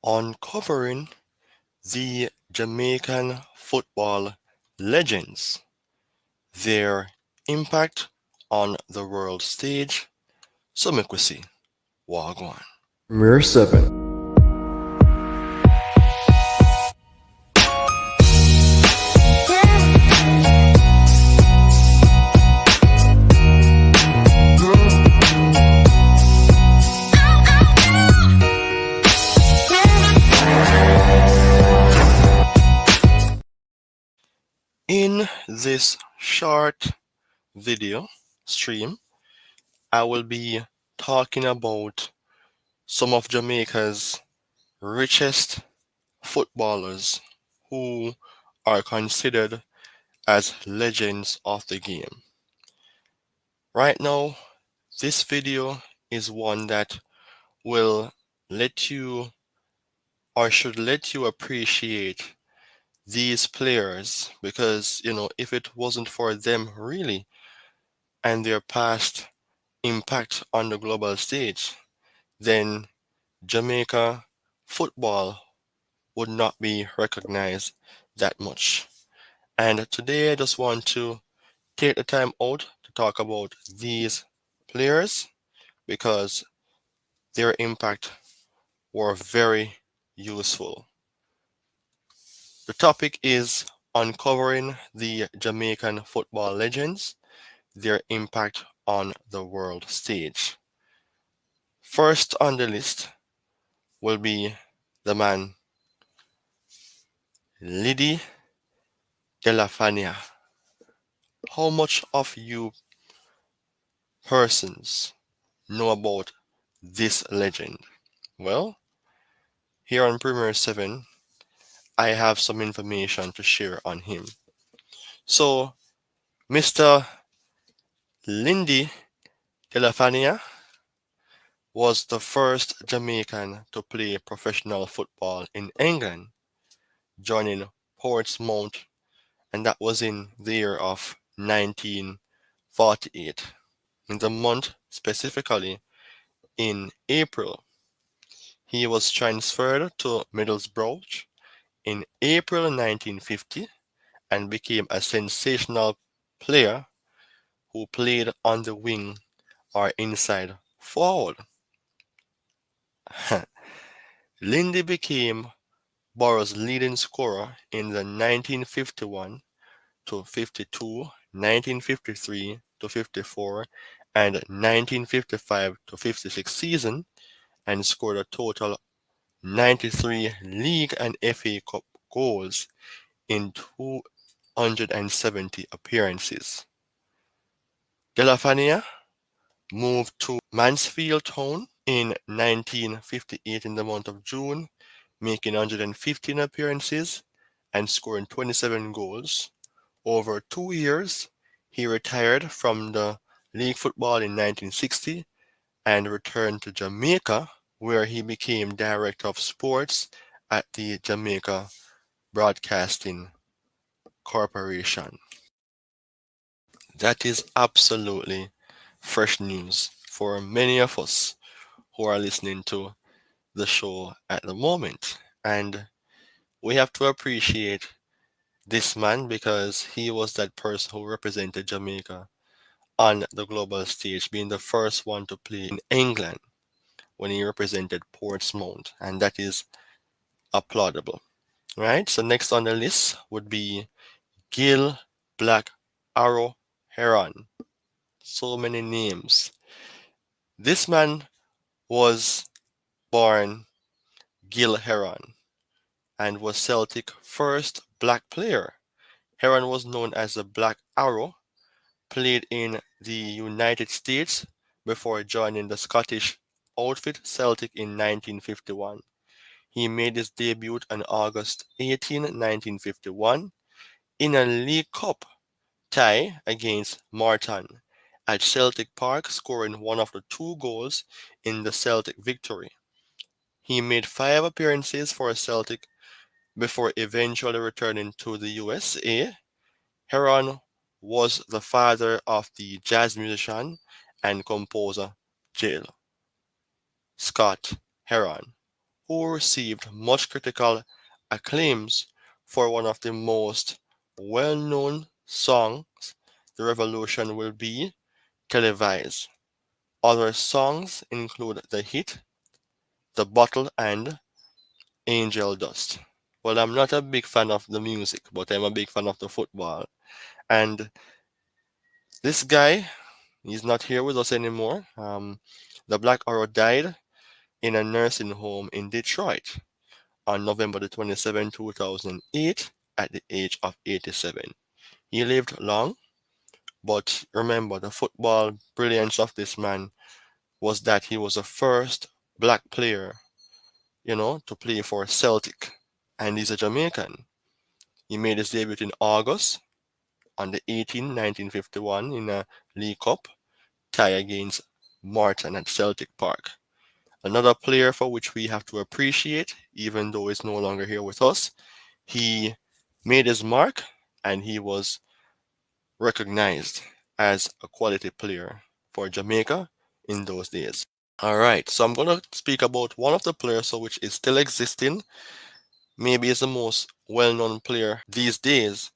uncovering the Jamaican football legends, their impact on the world stage. So make we see. Wagwan. Mirror 7. In this short video stream, I will be talking about some of Jamaica's richest footballers who are considered as legends of the game. Right now, this video is one that will let you or should let you appreciate these players because, if it wasn't for them really and their past impact on the global stage, then Jamaica football would not be recognized that much. And today I just want to take the time out to talk about these players because their impact were very useful. The topic is uncovering the Jamaican football legends, their impact on the world stage. First on the list will be the man Lydie Delafania. How much of you persons know about this legend? Well, here on Premier 7, I have some information to share on him. So, Mr. Lindy Delafania was the first Jamaican to play professional football in England, joining Portsmouth, and that was in the year of 1948. In the month specifically in April, he was transferred to Middlesbrough in April 1950 and became a sensational player who played on the wing or inside forward. Lindy became Borough's leading scorer in the 1951 to 52, 1953 to 54, and 1955 to 56 season and scored a total 93 League and FA Cup goals in 270 appearances. Delafania moved to Mansfield Town in 1958 in the month of June, making 115 appearances and scoring 27 goals. Over 2 years, he retired from the league football in 1960 and returned to Jamaica, where he became director of sports at the Jamaica Broadcasting Corporation. That is absolutely fresh news for many of us who are listening to the show at the moment. And we have to appreciate this man because he was that person who represented Jamaica on the global stage, being the first one to play in England when he represented Portsmouth, and that is applaudable. Right? So next on the list would be Gil Black Arrow Heron. So many names. This man was born Gil Heron and was Celtic first black player. Heron was known as the Black Arrow, played in the United States before joining the Scottish outfit Celtic in 1951. He made his debut on August 18, 1951, in a League Cup tie against Marton at Celtic Park, scoring one of the two goals in the Celtic victory. He made 5 appearances for Celtic before eventually returning to the USA. Heron was the father of the jazz musician and composer Jill Scott Heron, who received much critical acclaims for one of the most well known songs, The Revolution Will Be televised. Other songs include the hit The Bottle and Angel Dust. Well, I'm not a big fan of the music, but I'm a big fan of the football. And this guy, he's not here with us anymore. The Black Arrow died in a nursing home in Detroit on November the 27th, 2008, at the age of 87. He lived long, but remember the football brilliance of this man was that he was the first black player, to play for Celtic, and he's a Jamaican. He made his debut in August on the 18th, 1951 in a League Cup tie against Morton at Celtic Park. Another player for which we have to appreciate, even though he's no longer here with us, he made his mark and he was recognized as a quality player for Jamaica in those days. All right, so I'm going to speak about one of the players which is still existing. Maybe is the most well-known player these days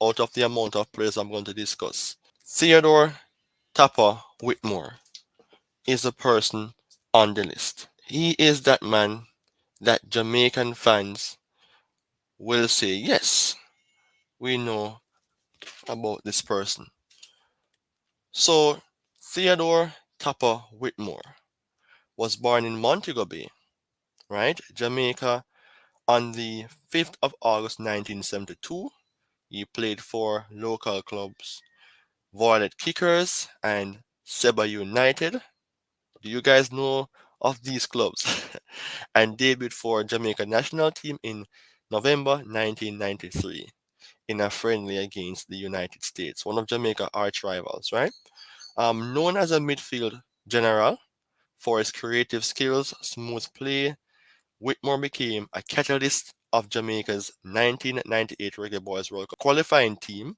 out of the amount of players I'm going to discuss. Theodore Tapper Whitmore is a person on the list. He is that man that Jamaican fans will say, yes, we know about this person. So, Theodore Tapper Whitmore was born in Montego Bay, right, Jamaica, on the 5th of August 1972. He played for local clubs Violet Kickers and Seba United. Do you guys know of these clubs? And debuted for Jamaica national team in November 1993 in a friendly against the United States, one of Jamaica's arch rivals, right? Known as a midfield general for his creative skills, smooth play, Whitmore became a catalyst of Jamaica's 1998 Reggae Boys World Cup qualifying team.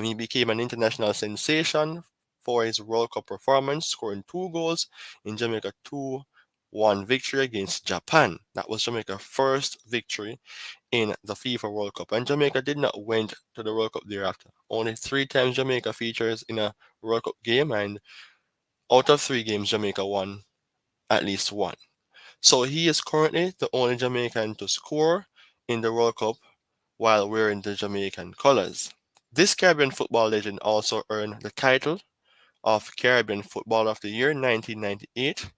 He became an international sensation for his World Cup performance, scoring 2 goals in Jamaica's 2-1 victory against Japan. That was Jamaica's first victory in the FIFA World Cup. And Jamaica did not went to the World Cup thereafter. Only 3 times Jamaica features in a World Cup game, and out of 3 games, Jamaica won at least one. So he is currently the only Jamaican to score in the World Cup while wearing the Jamaican colors. This Caribbean football legend also earned the title of Caribbean Footballer of the Year in 1998.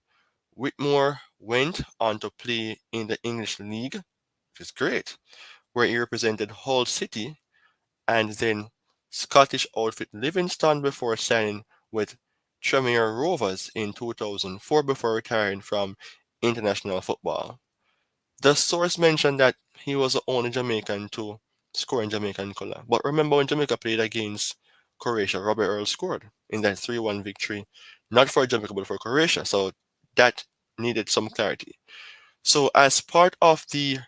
Whitmore went on to play in the English League, which is great, where he represented Hull City and then Scottish outfit Livingston before signing with Tremere Rovers in 2004 before retiring from international football. The source mentioned that he was the only Jamaican to score in Jamaican colour. But remember when Jamaica played against Croatia, Robert Earl scored in that 3-1 victory, not for Jamaica but for Croatia. So that needed some clarity. So as part of the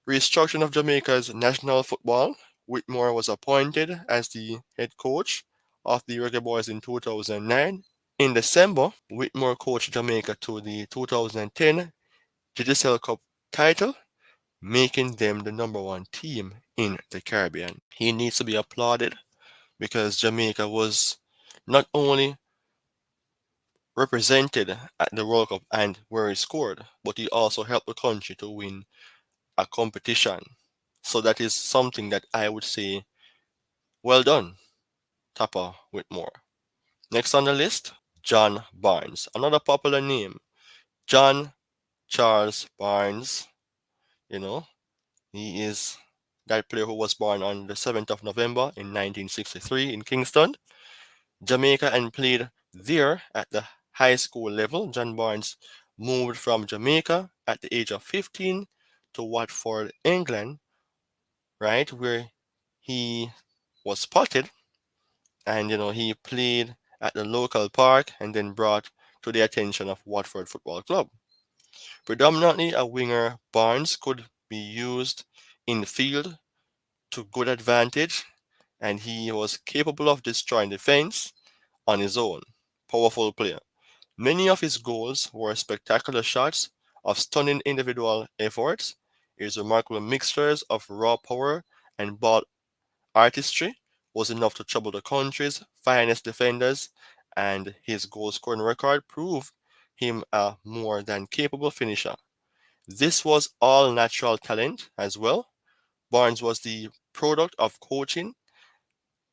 restructuring of Jamaica's national football, Whitmore was appointed as the head coach of the Reggae Boys in 2009. In December, Whitmore coached Jamaica to the 2010 GSL Cup title, making them the number one team in the Caribbean. He needs to be applauded because Jamaica was not only represented at the World Cup and where he scored, but he also helped the country to win a competition. So that is something that I would say, well done, Tapper Whitmore. Next on the list, John Barnes, another popular name. John Charles Barnes, you know, he is that player who was born on the 7th of November in 1963 in Kingston, Jamaica, and played there at the high school level. John Barnes moved from Jamaica at the age of 15 to Watford, England, right, where he was spotted and he played at the local park and then brought to the attention of Watford Football Club. Predominantly a winger, Barnes could be used in the field to good advantage, and he was capable of destroying defense on his own. Powerful player. Many of his goals were spectacular shots of stunning individual efforts. His remarkable mixtures of raw power and ball artistry was enough to trouble the country's finest defenders, and his goal scoring record proved him a more than capable finisher. This was all natural talent as well. Barnes was the product of coaching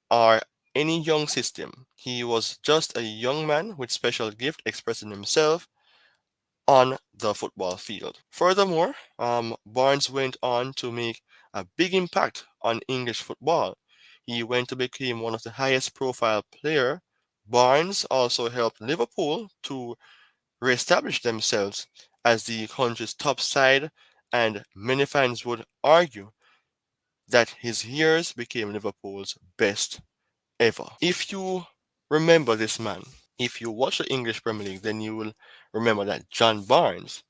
or any young system. He was just a young man with special gift expressing himself on the football field. Furthermore, Barnes went on to make a big impact on English football. He went to become one of the highest profile player. Barnes also helped Liverpool to reestablish themselves as the country's top side, and many fans would argue that his years became Liverpool's best ever. If you remember this man, if you watch the English Premier League, then you will remember that John Barnes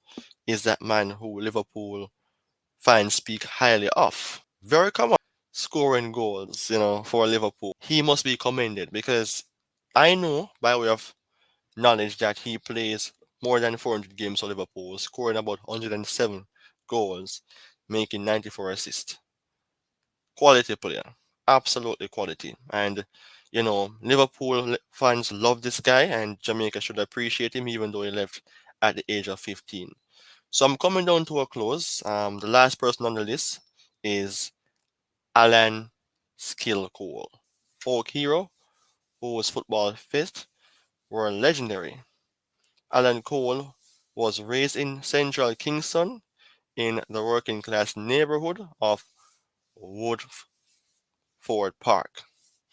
is that man who Liverpool fans speak highly of. Very common scoring goals, for Liverpool. He must be commended because I know by way of knowledge that he plays more than 400 games for Liverpool, scoring about 107 goals, making 94 assists. Quality player, absolutely quality. And Liverpool fans love this guy, and Jamaica should appreciate him, even though he left at the age of 15. So I'm coming down to a close. The last person on the list is Alan Skill Cole, folk hero whose football feats were legendary. Alan Cole was raised in central Kingston in the working class neighborhood of Woodford Park.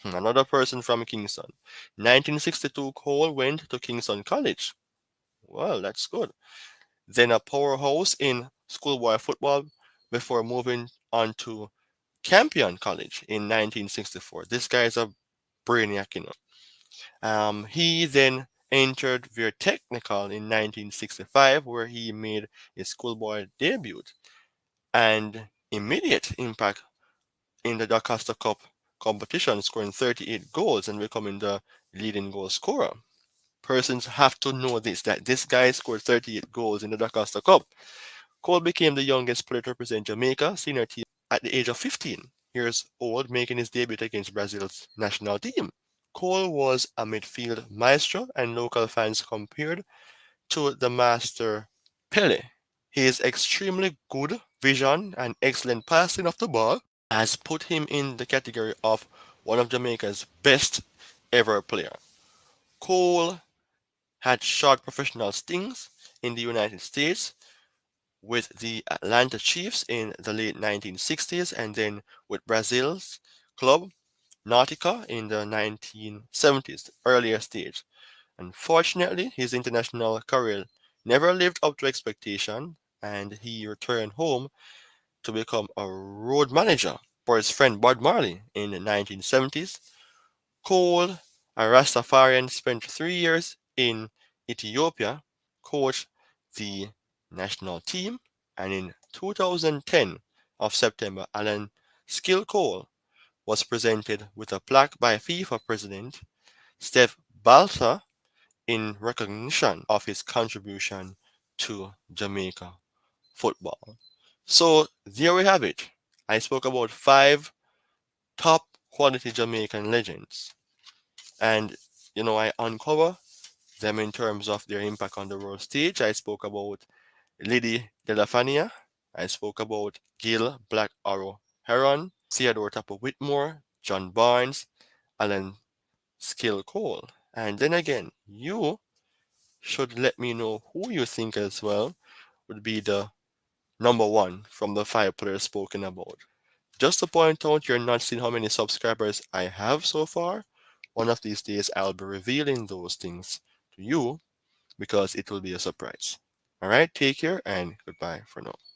Another person from Kingston. 1962, Cole went to Kingston College. Well, that's good. Then a powerhouse in schoolboy football before moving on to Campion College in 1964. This guy is a brainiac. He then entered Veer Technical in 1965, where he made his schoolboy debut and immediate impact in the DaCosta Cup competition, scoring 38 goals and becoming the leading goal scorer. Persons have to know this, that this guy scored 38 goals in the DaCosta Cup. Cole became the youngest player to represent Jamaica senior team at the age of 15 years old, making his debut against Brazil's national team. Cole was a midfield maestro, and local fans compared to the master Pele. His extremely good vision and excellent passing of the ball has put him in the category of one of Jamaica's best ever player. Cole had short professional stints in the United States with the Atlanta Chiefs in the late 1960s, and then with Brazil's club Nautica in the 1970s, earlier stage. Unfortunately, his international career never lived up to expectation, and he returned home to become a road manager for his friend Bob Marley in the 1970s. Cole, a Rastafarian, spent 3 years in Ethiopia, coached the national team, and in 2010 of September, Alan Skill Cole was presented with a plaque by FIFA president Steph Balsa in recognition of his contribution to Jamaica football. So there we have it. I spoke about five top quality Jamaican legends, and I uncover them in terms of their impact on the world stage. I spoke about Lady Delafania. I spoke about Gil Black Arrow Heron, Theodore Tapper Whitmore, John Barnes, Alan Skill Cole. And then again, you should let me know who you think as well would be the number one from the five players spoken about. Just to point out, you're not seeing how many subscribers I have so far. One of these days, I'll be revealing those things to you because it will be a surprise. All right, take care and goodbye for now.